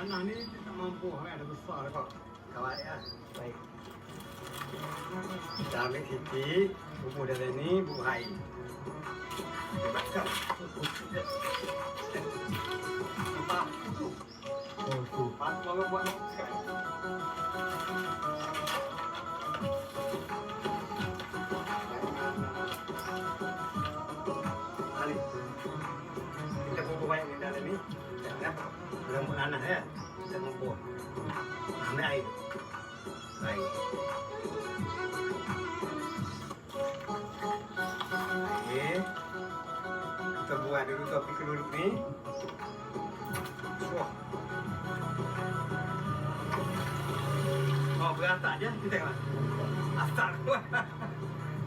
tanah ni tak mampu kan, ada besar kok. Kawat ya. Baik. Kita ambil sikit, bubur dalam ni, bubur air. Bakar. Nampak? Oh, tu. Patut orang buat sekarang. Mari. Kita bubur banyak ni dalam ni. Ya. Rambut anak ya. Kita bubur. Ambil air. Baik. Okey. Kita buat dulu topi keduduk ni. Wah. Oh, berantak je. Kita tengok. Asal kuat.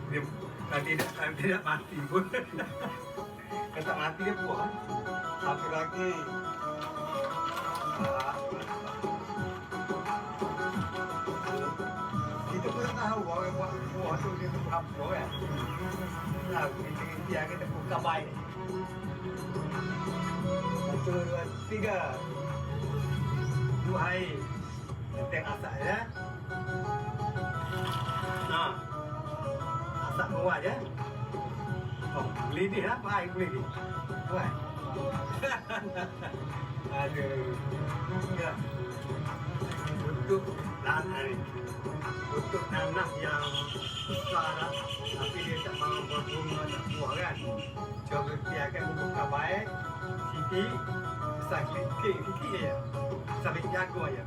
Dia tidak mati pun. Kalau tak mati dia puas. Satu lagi. Kita pun tak tahu orang buat buah tu dia tu apa kan. Nah, kita kita buka baik. 1, 2, 3. Dua air. Tentang asak ya. Nah. Asak bawah je. Oh, beli ni apa air beli ni? Buat. Aduh. Ya. Untuk tanah ni. Untuk tanah yang besar lah. Tapi dia tak mahu berbunga, tak buah kan. Coba biarkan bubuk kabai. Sikit. Besar sikit je. Sampai jago aja.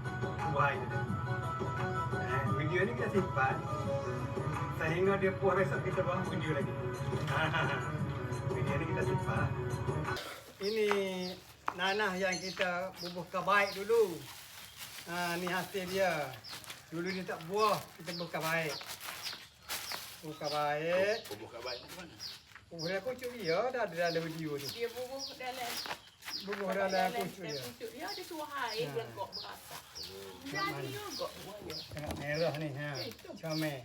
Buah itu. Video ni kita simpan. Sehingga dia puas besok kita buat video lagi. Video ni kita simpan. Ini nanah yang kita bubuhkan baik dulu. Ni hasil dia. Dulu dia tak buah, kita bubuhkan baik. Bubuhkan baik. Bubuhkan baik macam mana? Bubuh aku curi ya, dah ada dalam video ni. Dia bubuh dalam pucuk dia. Pucuk dia ada tuah air beragak berasap. Jadi juga buahnya. Tengok merah ni ha. Comel.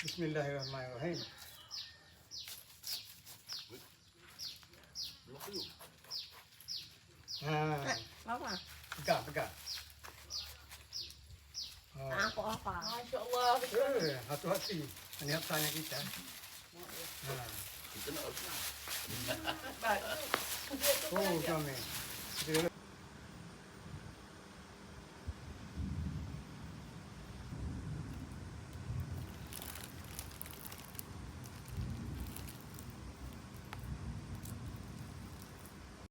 Bismillahirrahmanirrahim. Luar dulu. Apa? Pegang. Oh. Apa? Masya-Allah. Hati-hati. Ini tanya kita. Kita nak apa? Baik. Oh, comel.